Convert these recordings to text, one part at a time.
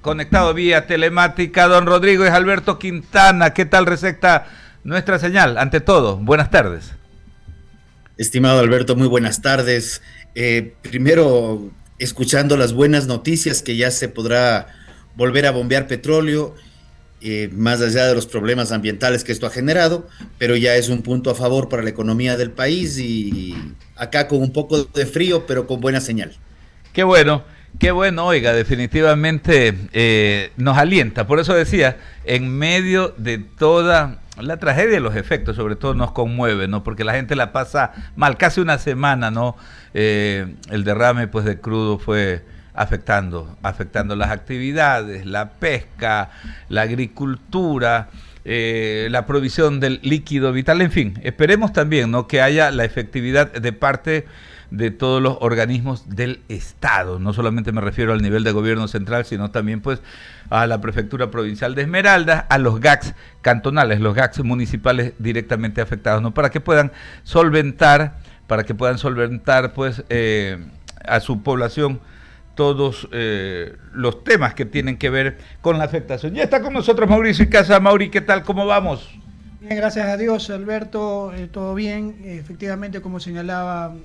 Conectado vía telemática, don Rodrigo es Alberto Quintana. ¿Qué tal receta nuestra señal? Ante todo, buenas tardes. Estimado Alberto, muy buenas tardes. Primero, escuchando las buenas noticias que ya se podrá volver a bombear petróleo, más allá de los problemas ambientales que esto ha generado, pero ya es un punto a favor para la economía del país y acá con un poco de frío, pero con buena señal. Qué bueno, oiga, definitivamente nos alienta. Por eso decía, en medio de toda la tragedia y los efectos, sobre todo nos conmueve, ¿no? Porque la gente la pasa mal, casi una semana, ¿no? El derrame, pues, de crudo fue afectando las actividades, la pesca, la agricultura, la provisión del líquido vital, en fin, esperemos también, ¿no?, que haya la efectividad de parte de todos los organismos del Estado. No solamente me refiero al nivel de gobierno central, sino también, pues, a la Prefectura Provincial de Esmeraldas, a los GACs cantonales, los GACs municipales directamente afectados, ¿no? Para que puedan solventar, pues, a su población todos los temas que tienen que ver con la afectación. Ya está con nosotros Mauricio Icaza. Mauri, ¿qué tal? ¿Cómo vamos? Bien, gracias a Dios, Alberto, todo bien. Efectivamente, como señalaba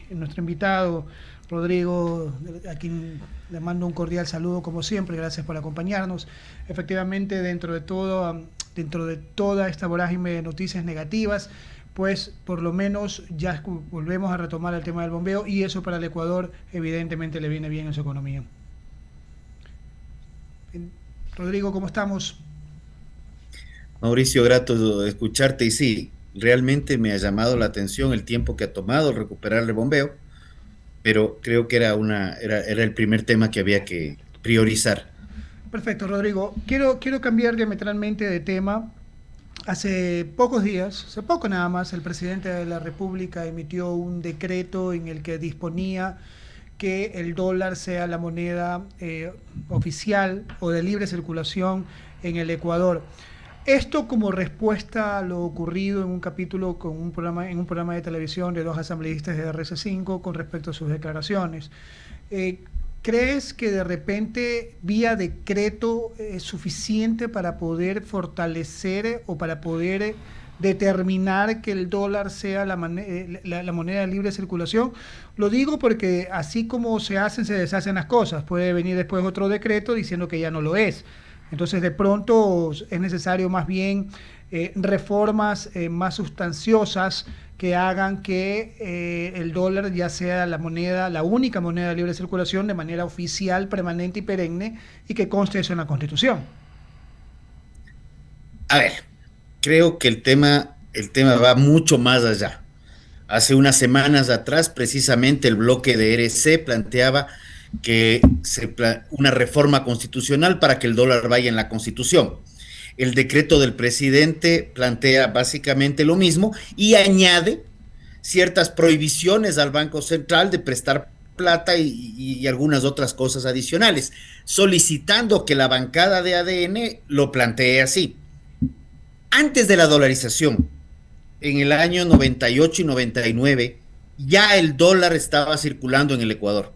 nuestro invitado, Rodrigo, a quien le mando un cordial saludo como siempre, gracias por acompañarnos. Efectivamente, dentro de toda esta vorágine de noticias negativas, pues por lo menos ya volvemos a retomar el tema del bombeo y eso para el Ecuador evidentemente le viene bien en su economía. Rodrigo, ¿cómo estamos? Mauricio, grato escucharte y sí, realmente me ha llamado la atención el tiempo que ha tomado recuperar el bombeo, pero creo que era el primer tema que había que priorizar. Perfecto, Rodrigo. Quiero cambiar diametralmente de tema. Hace poco nada más, el presidente de la República emitió un decreto en el que disponía que el dólar sea la moneda oficial o de libre circulación en el Ecuador. Esto como respuesta a lo ocurrido en un capítulo en un programa de televisión de dos asambleístas de RC5 con respecto a sus declaraciones. ¿Crees que de repente vía decreto es suficiente para poder fortalecer o para poder determinar que el dólar sea la moneda de libre circulación? Lo digo porque así como se hacen, se deshacen las cosas. Puede venir después otro decreto diciendo que ya no lo es. Entonces, de pronto es necesario más bien reformas más sustanciosas que hagan que el dólar ya sea la única moneda de libre circulación de manera oficial, permanente y perenne, y que conste eso en la Constitución. A ver, creo que el tema va mucho más allá. Hace unas semanas atrás, precisamente el bloque de RC planteaba que una reforma constitucional para que el dólar vaya en la Constitución. El decreto del presidente plantea básicamente lo mismo y añade ciertas prohibiciones al Banco Central de prestar plata y algunas otras cosas adicionales, solicitando que la bancada de ADN lo plantee así. Antes de la dolarización, en el año 98 y 99, ya el dólar estaba circulando en el Ecuador.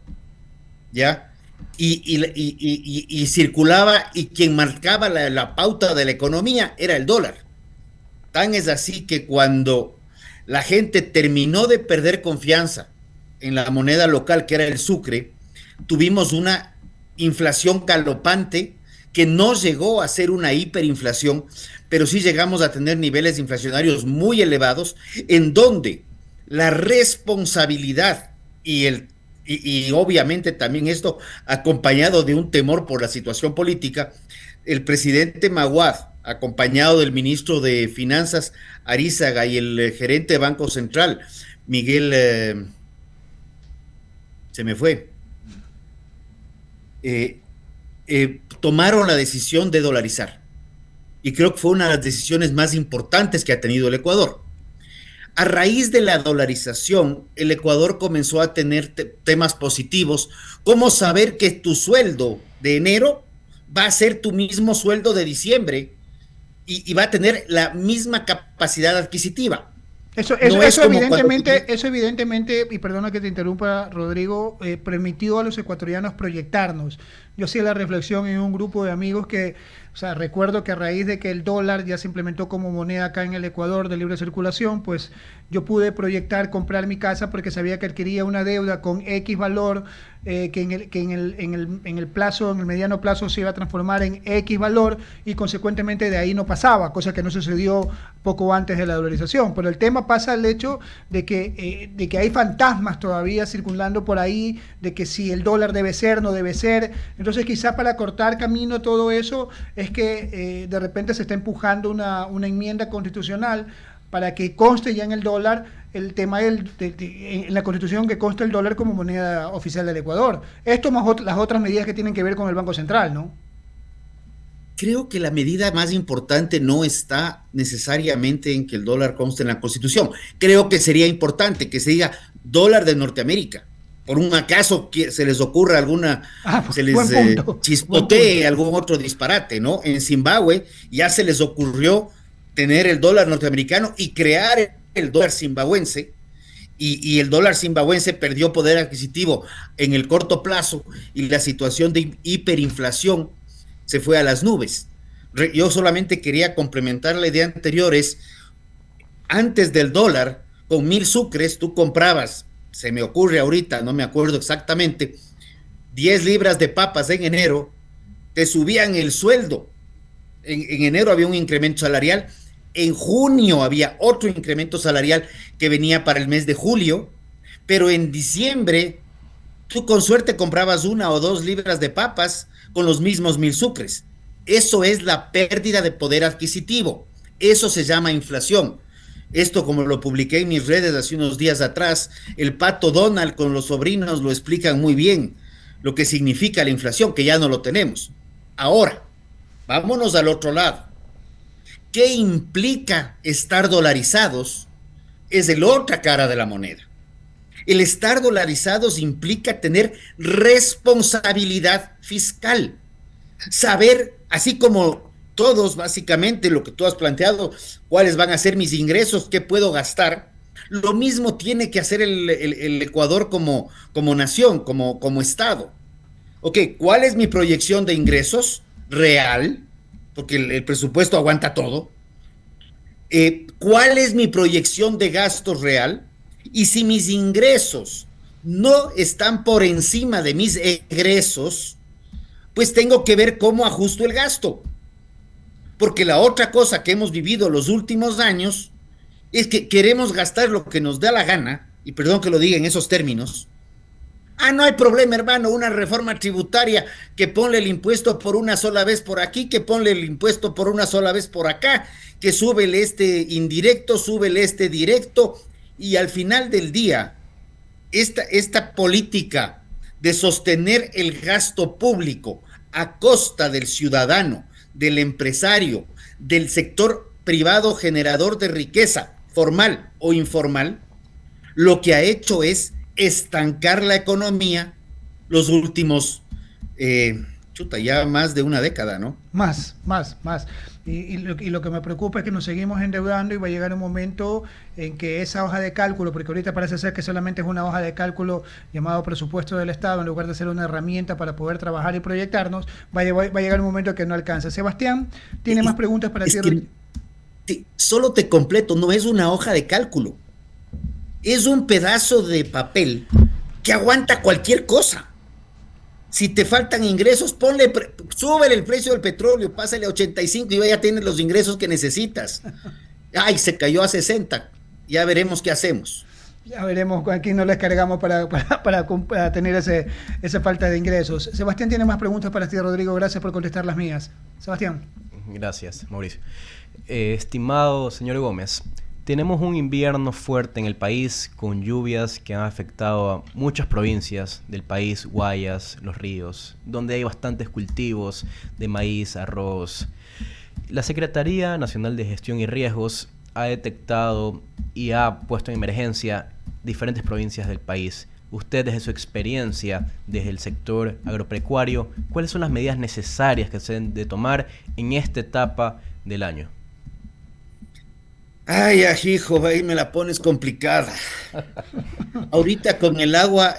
¿Ya? Y circulaba, y quien marcaba la pauta de la economía era el dólar. Tan es así que cuando la gente terminó de perder confianza en la moneda local, que era el sucre, tuvimos una inflación galopante que no llegó a ser una hiperinflación, pero sí llegamos a tener niveles inflacionarios muy elevados, en donde la responsabilidad y obviamente también esto acompañado de un temor por la situación política, el presidente Maguad, acompañado del ministro de Finanzas Arízaga y el gerente de Banco Central, Miguel, se me fue, tomaron la decisión de dolarizar. Y creo que fue una de las decisiones más importantes que ha tenido el Ecuador. A raíz de la dolarización, el Ecuador comenzó a tener temas positivos, como saber que tu sueldo de enero va a ser tu mismo sueldo de diciembre y va a tener la misma capacidad adquisitiva. Eso evidentemente, y perdona que te interrumpa, Rodrigo, permitió a los ecuatorianos proyectarnos. yo hacía la reflexión en un grupo de amigos que, o sea, recuerdo que a raíz de que el dólar ya se implementó como moneda acá en el Ecuador de libre circulación, pues yo pude proyectar comprar mi casa porque sabía que adquiría una deuda con X valor, que en el plazo, en el mediano plazo se iba a transformar en X valor y consecuentemente de ahí no pasaba, cosa que no sucedió poco antes de la dolarización. Pero el tema pasa al hecho de que hay fantasmas todavía circulando por ahí, de que si el dólar debe ser, no debe ser. Entonces quizá para cortar camino a todo eso es que de repente se está empujando una enmienda constitucional para que conste ya en el dólar el tema en la Constitución, que conste el dólar como moneda oficial del Ecuador. Esto más las otras medidas que tienen que ver con el Banco Central, ¿no? Creo que la medida más importante no está necesariamente en que el dólar conste en la Constitución. Creo que sería importante que se diga dólar de Norteamérica. Por un acaso que se les ocurra se les chispotee algún otro disparate, ¿no? En Zimbabue ya se les ocurrió tener el dólar norteamericano y crear el dólar zimbabuense, y el dólar zimbabuense perdió poder adquisitivo en el corto plazo y la situación de hiperinflación se fue a las nubes. Yo solamente quería complementar la idea anterior, antes del dólar, con 1,000 sucres, tú comprabas, se me ocurre ahorita, no me acuerdo exactamente, 10 libras de papas en enero, te subían el sueldo. En enero había un incremento salarial, en junio había otro incremento salarial que venía para el mes de julio, pero en diciembre tú con suerte comprabas 1 o 2 libras de papas con los mismos 1,000 sucres. Eso es la pérdida de poder adquisitivo. Eso se llama inflación. Esto, como lo publiqué en mis redes hace unos días atrás, el Pato Donald con los sobrinos lo explican muy bien, lo que significa la inflación, que ya no lo tenemos. Ahora, vámonos al otro lado. ¿Qué implica estar dolarizados? Es la otra cara de la moneda. El estar dolarizados implica tener responsabilidad fiscal. Saber, así como todos, básicamente, lo que tú has planteado, cuáles van a ser mis ingresos, qué puedo gastar, lo mismo tiene que hacer el Ecuador como nación, como Estado. Ok, ¿cuál es mi proyección de ingresos real? Porque el presupuesto aguanta todo. ¿Cuál es mi proyección de gastos real? Y si mis ingresos no están por encima de mis egresos, pues tengo que ver cómo ajusto el gasto. Porque la otra cosa que hemos vivido los últimos años es que queremos gastar lo que nos da la gana, y perdón que lo diga en esos términos. No hay problema, hermano, una reforma tributaria, que ponle el impuesto por una sola vez por aquí, que ponle el impuesto por una sola vez por acá, que súbele este indirecto, súbele este directo, y al final del día, esta política de sostener el gasto público a costa del ciudadano, del empresario, del sector privado generador de riqueza, formal o informal, lo que ha hecho es estancar la economía los últimos, ya más de una década, ¿no? Más. Y lo que me preocupa es que nos seguimos endeudando y va a llegar un momento en que esa hoja de cálculo, porque ahorita parece ser que solamente es una hoja de cálculo llamado presupuesto del Estado, en lugar de ser una herramienta para poder trabajar y proyectarnos, va a llegar un momento que no alcanza. Sebastián, ¿tiene más preguntas para ti? Solo te completo, no es una hoja de cálculo. Es un pedazo de papel que aguanta cualquier cosa. Si te faltan ingresos, súbele el precio del petróleo, pásale a 85 y ya tienes los ingresos que necesitas. Se cayó a 60, ya veremos qué hacemos. Ya veremos a quién nos les cargamos para tener esa falta de ingresos. Sebastián tiene más preguntas para ti, Rodrigo. Gracias por contestar las mías. Sebastián. Gracias, Mauricio. Estimado señor Gómez, tenemos un invierno fuerte en el país con lluvias que han afectado a muchas provincias del país, Guayas, Los Ríos, donde hay bastantes cultivos de maíz, arroz. La Secretaría Nacional de Gestión y Riesgos ha detectado y ha puesto en emergencia diferentes provincias del país. Usted, desde su experiencia, desde el sector agropecuario, ¿cuáles son las medidas necesarias que se deben de tomar en esta etapa del año? Hijo, ahí me la pones complicada. Ahorita con el agua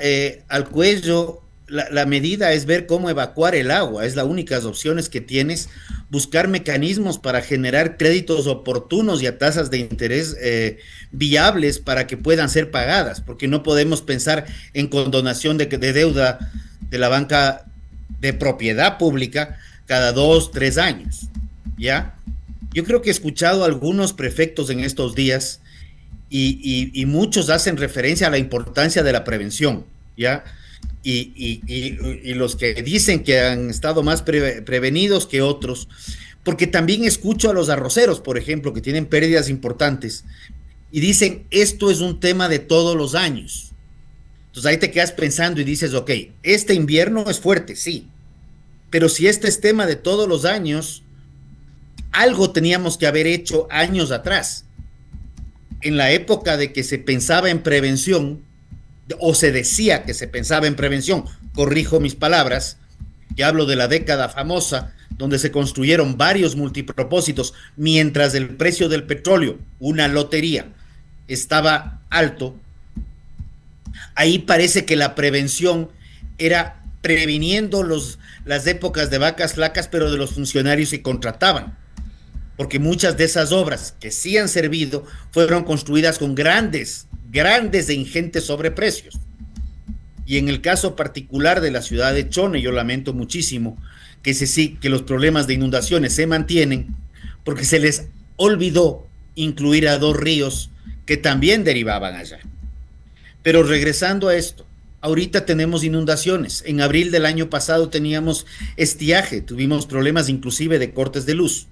al cuello, la medida es ver cómo evacuar el agua, es la única opciones que tienes, buscar mecanismos para generar créditos oportunos y a tasas de interés viables para que puedan ser pagadas, porque no podemos pensar en condonación de deuda de la banca de propiedad pública cada 2, 3 años, ¿ya? Yo creo que he escuchado a algunos prefectos en estos días y muchos hacen referencia a la importancia de la prevención, ¿ya? Y los que dicen que han estado más prevenidos que otros, porque también escucho a los arroceros, por ejemplo, que tienen pérdidas importantes, y dicen, esto es un tema de todos los años. Entonces ahí te quedas pensando y dices, ok, este invierno es fuerte, sí, pero si este es tema de todos los años, algo teníamos que haber hecho años atrás. En la época de que se pensaba en prevención, o se decía que se pensaba en prevención, corrijo mis palabras, y hablo de la década famosa, donde se construyeron varios multipropósitos, mientras el precio del petróleo, una lotería, estaba alto. Ahí parece que la prevención era previniendo las épocas de vacas flacas, pero de los funcionarios que contrataban, porque muchas de esas obras que sí han servido fueron construidas con grandes e ingentes sobreprecios. Y en el caso particular de la ciudad de Chone, yo lamento muchísimo que los problemas de inundaciones se mantienen, porque se les olvidó incluir a 2 ríos que también derivaban allá. Pero regresando a esto, ahorita tenemos inundaciones. En abril del año pasado teníamos estiaje, tuvimos problemas inclusive de cortes de luz.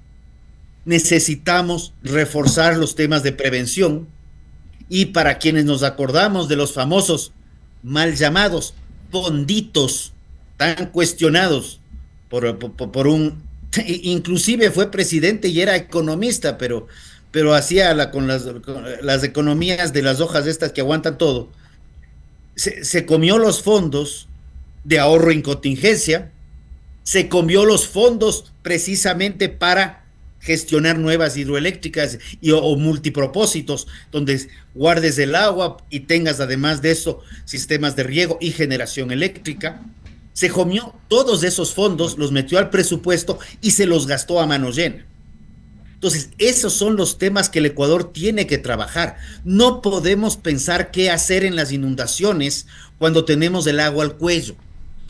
Necesitamos reforzar los temas de prevención, y para quienes nos acordamos de los famosos mal llamados fonditos tan cuestionados por un, inclusive fue presidente y era economista, pero hacía con las economías de las hojas estas que aguantan todo, se comió los fondos de ahorro en contingencia, se comió los fondos precisamente para gestionar nuevas hidroeléctricas o multipropósitos donde guardes el agua y tengas además de eso sistemas de riego y generación eléctrica. Se comió todos esos fondos, los metió al presupuesto y se los gastó a mano llena. Entonces, esos son los temas que el Ecuador tiene que trabajar. No podemos pensar qué hacer en las inundaciones cuando tenemos el agua al cuello.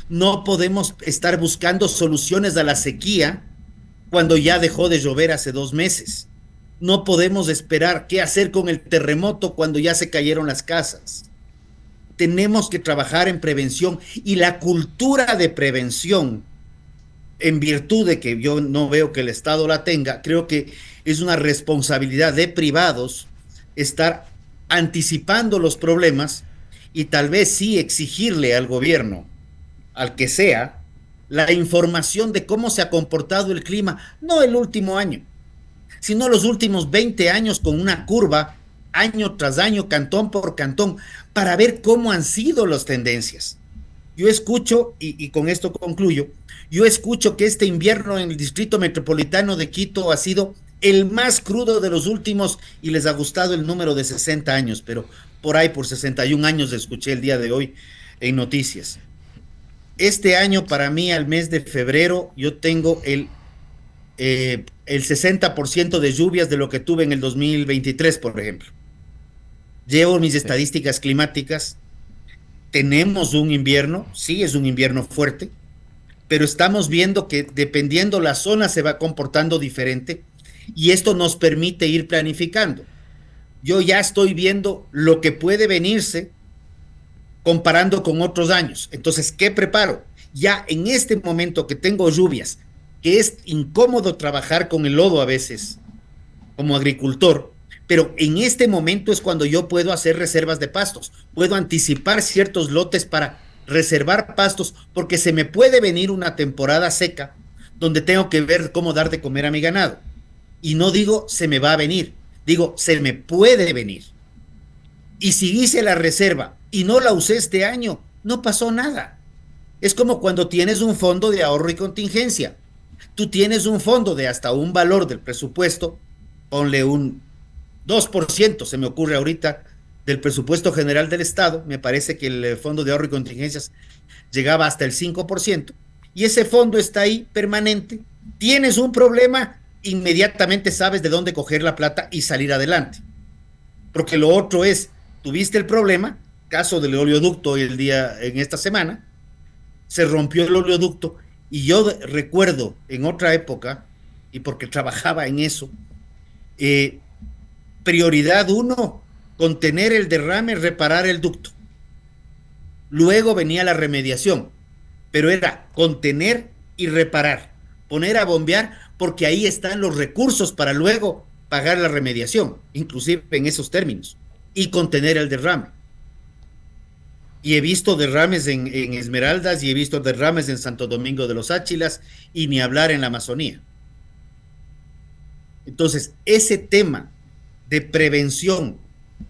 No podemos estar buscando soluciones a la sequía cuando ya dejó de llover hace 2 meses. No podemos esperar qué hacer con el terremoto cuando ya se cayeron las casas. Tenemos que trabajar en prevención, y la cultura de prevención, en virtud de que yo no veo que el Estado la tenga, creo que es una responsabilidad de privados estar anticipando los problemas y tal vez sí exigirle al gobierno, al que sea, la información de cómo se ha comportado el clima, no el último año, sino los últimos 20 años, con una curva año tras año, cantón por cantón, para ver cómo han sido las tendencias. Yo escucho, y con esto concluyo, yo escucho que este invierno en el Distrito Metropolitano de Quito ha sido el más crudo de los últimos, y les ha gustado el número de 60 años, pero por ahí por 61 años escuché el día de hoy en noticias. Este año, para mí, al mes de febrero, yo tengo el 60% de lluvias de lo que tuve en el 2023, por ejemplo. Llevo mis estadísticas climáticas. Tenemos un invierno, sí, es un invierno fuerte, pero estamos viendo que dependiendo la zona se va comportando diferente, y esto nos permite ir planificando. Yo ya estoy viendo lo que puede venirse comparando con otros años. Entonces, ¿qué preparo? Ya en este momento que tengo lluvias, que es incómodo trabajar con el lodo a veces como agricultor, pero en este momento es cuando yo puedo hacer reservas de pastos, puedo anticipar ciertos lotes para reservar pastos, porque se me puede venir una temporada seca donde tengo que ver cómo dar de comer a mi ganado. Y no digo se me va a venir, digo se me puede venir. Y si hice la reserva y no la usé este año, no pasó nada. Es como cuando tienes un fondo de ahorro y contingencia. Tú tienes un fondo de hasta un valor del presupuesto, ponle un 2%, se me ocurre ahorita, del presupuesto general del Estado, me parece que el Fondo de Ahorro y Contingencias llegaba hasta el 5%, y ese fondo está ahí permanente. Tienes un problema, inmediatamente sabes de dónde coger la plata y salir adelante. Porque lo otro es, tuviste el problema, caso del oleoducto en esta semana, se rompió el oleoducto, y yo recuerdo en otra época, y porque trabajaba en eso, prioridad 1, contener el derrame, reparar el ducto. Luego venía la remediación, pero era contener y reparar, poner a bombear, porque ahí están los recursos para luego pagar la remediación, inclusive en esos términos, y contener el derrame. Y he visto derrames en Esmeraldas, y he visto derrames en Santo Domingo de los Áchilas, y ni hablar en la Amazonía. Entonces, ese tema de prevención,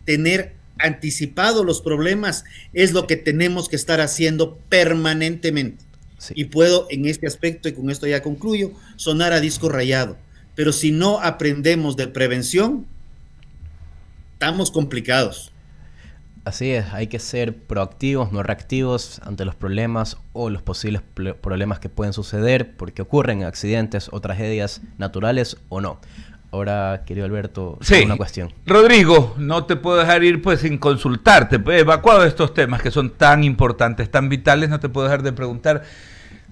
tener anticipado los problemas, es lo que tenemos que estar haciendo permanentemente. Sí. Y puedo, en este aspecto, y con esto ya concluyo, sonar a disco rayado. Pero si no aprendemos de prevención, estamos complicados. Así es, hay que ser proactivos, no reactivos ante los problemas o los posibles problemas que pueden suceder porque ocurren accidentes o tragedias naturales o no. Ahora, querido Alberto, sí, una cuestión. Rodrigo, no te puedo dejar ir pues sin consultarte. Evacuado estos temas que son tan importantes, tan vitales, no te puedo dejar de preguntar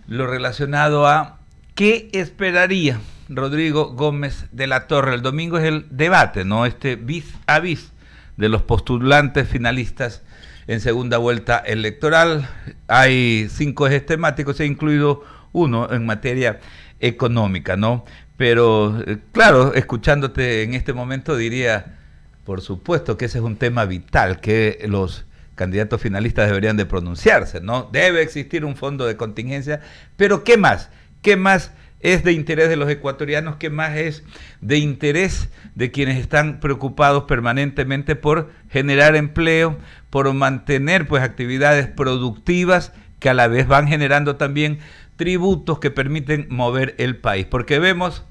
lo relacionado a ¿qué esperaría Rodrigo Gómez de la Torre? El domingo es el debate, ¿no? Vis a vis de los postulantes finalistas en segunda vuelta electoral. Hay 5 ejes temáticos, he incluido uno en materia económica, ¿no? Pero, claro, escuchándote en este momento diría, por supuesto que ese es un tema vital, que los candidatos finalistas deberían de pronunciarse, ¿no? Debe existir un fondo de contingencia, pero ¿qué más? ¿Qué más es de interés de los ecuatorianos? ¿Qué más es de interés de quienes están preocupados permanentemente por generar empleo, por mantener pues actividades productivas que a la vez van generando también tributos que permiten mover el país? Porque vemos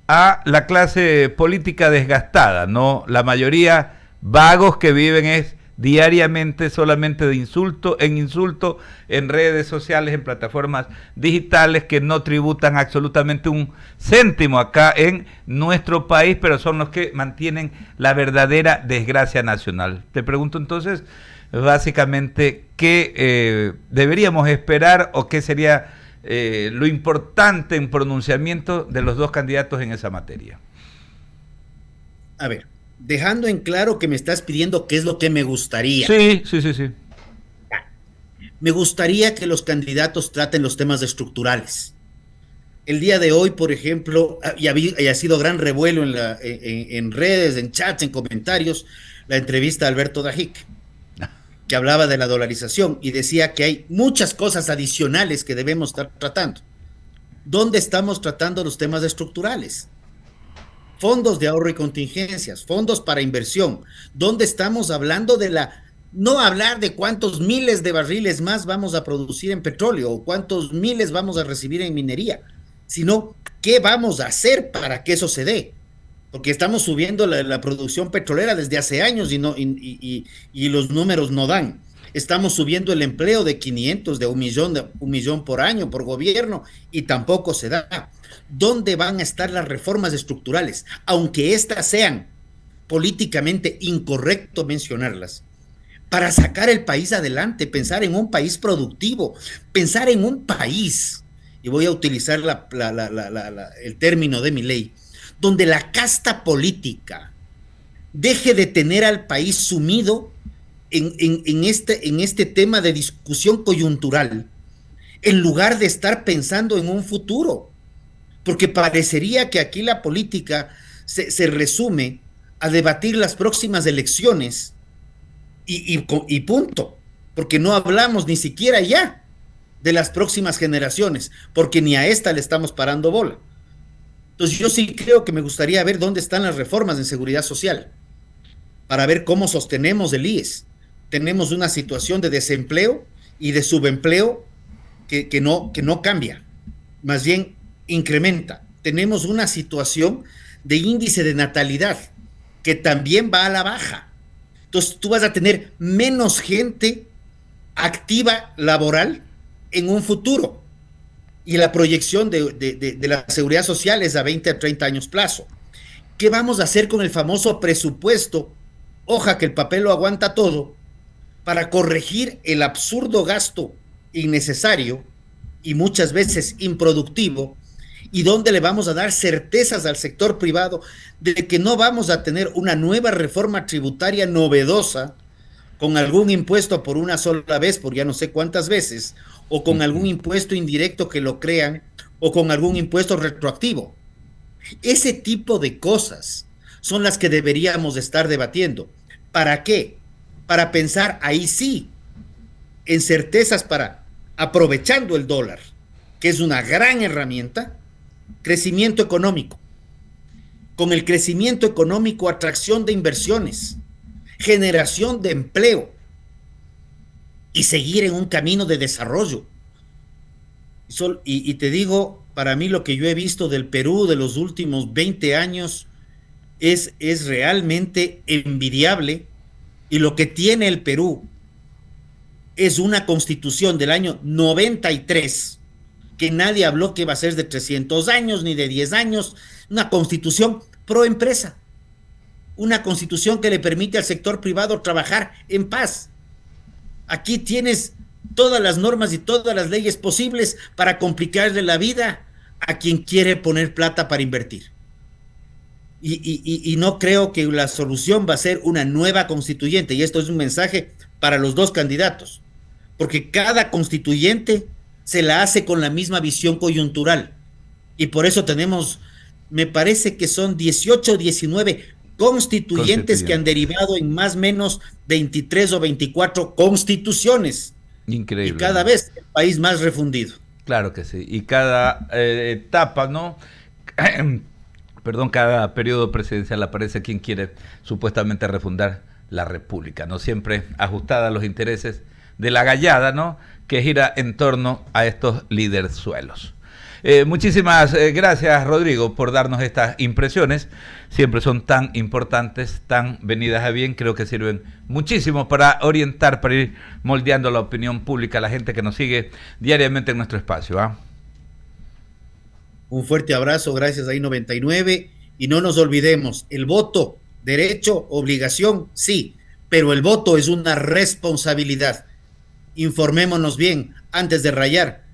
a la clase política desgastada, ¿no? La mayoría vagos que viven es diariamente solamente de insulto en redes sociales, en plataformas digitales que no tributan absolutamente un céntimo acá en nuestro país, pero son los que mantienen la verdadera desgracia nacional. Te pregunto entonces, básicamente, ¿qué deberíamos esperar o qué sería lo importante en pronunciamiento de los dos candidatos en esa materia? A ver, dejando en claro que me estás pidiendo qué es lo que me gustaría. Sí. Me gustaría que los candidatos traten los temas estructurales. El día de hoy, por ejemplo, y ha sido gran revuelo en redes, en chats, en comentarios, la entrevista a Alberto Dajic, que hablaba de la dolarización y decía que hay muchas cosas adicionales que debemos estar tratando. ¿Dónde estamos tratando los temas estructurales? Fondos de ahorro y contingencias, fondos para inversión. ¿Dónde estamos hablando no hablar de cuántos miles de barriles más vamos a producir en petróleo o cuántos miles vamos a recibir en minería, sino qué vamos a hacer para que eso se dé? Porque estamos subiendo la producción petrolera desde hace años y los números no dan. Estamos subiendo el empleo de 500, de un millón por año por gobierno, y tampoco se da. ¿Dónde van a estar las reformas estructurales? Aunque estas sean políticamente incorrecto mencionarlas, para sacar el país adelante, pensar en un país productivo, pensar en un país, y voy a utilizar el término de Milei, donde la casta política deje de tener al país sumido en este tema de discusión coyuntural, en lugar de estar pensando en un futuro. Porque parecería que aquí la política se resume a debatir las próximas elecciones y punto, porque no hablamos ni siquiera ya de las próximas generaciones, porque ni a esta le estamos parando bola. Entonces yo sí creo que me gustaría ver dónde están las reformas en seguridad social, para ver cómo sostenemos el IES. Tenemos una situación de desempleo y de subempleo que no cambia, más bien incrementa. Tenemos una situación de índice de natalidad que también va a la baja. Entonces tú vas a tener menos gente activa laboral en un futuro. Y la proyección de la seguridad social es a 20 a 30 años plazo. ¿Qué vamos a hacer con el famoso presupuesto? Hoja que el papel lo aguanta todo, para corregir el absurdo gasto innecesario y muchas veces improductivo, y donde le vamos a dar certezas al sector privado de que no vamos a tener una nueva reforma tributaria novedosa con algún impuesto por una sola vez, por ya no sé cuántas veces, o con algún impuesto indirecto que lo crean, o con algún impuesto retroactivo. Ese tipo de cosas son las que deberíamos estar debatiendo. ¿Para qué? Para pensar ahí sí en certezas para, aprovechando el dólar, que es una gran herramienta, crecimiento económico. Con el crecimiento económico, atracción de inversiones, generación de empleo y seguir en un camino de desarrollo. Y te digo, para mí lo que yo he visto del Perú de los últimos 20 años es realmente envidiable, y lo que tiene el Perú es una constitución del año 93, que nadie habló que va a ser de 300 años ni de 10 años, una constitución pro empresa, una constitución que le permite al sector privado trabajar en paz. Aquí tienes todas las normas y todas las leyes posibles para complicarle la vida a quien quiere poner plata para invertir. Y no creo que la solución va a ser una nueva constituyente, y esto es un mensaje para los dos candidatos, porque cada constituyente se la hace con la misma visión coyuntural, y por eso tenemos, me parece que son 18 o 19 constituyentes que han derivado en más o menos 23 o 24 constituciones. Increíble. Y cada vez el país más refundido. Claro que sí. Y cada etapa, ¿no? Perdón, cada periodo presidencial aparece quien quiere supuestamente refundar la República, ¿no? Siempre ajustada a los intereses de la gallada, ¿no? Que gira en torno a estos liderzuelos. Muchísimas gracias, Rodrigo, por darnos estas impresiones. Siempre son tan importantes, tan venidas a bien. Creo que sirven muchísimo para orientar, para ir moldeando la opinión pública a la gente que nos sigue diariamente en nuestro espacio, ¿ah? Un fuerte abrazo, gracias a I99. Y no nos olvidemos, el voto, derecho, obligación, sí, pero el voto es una responsabilidad. Informémonos bien antes de rayar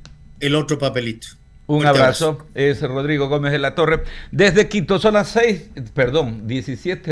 el otro papelito. Un abrazo. Es Rodrigo Gómez de la Torre desde Quito. Son las 17.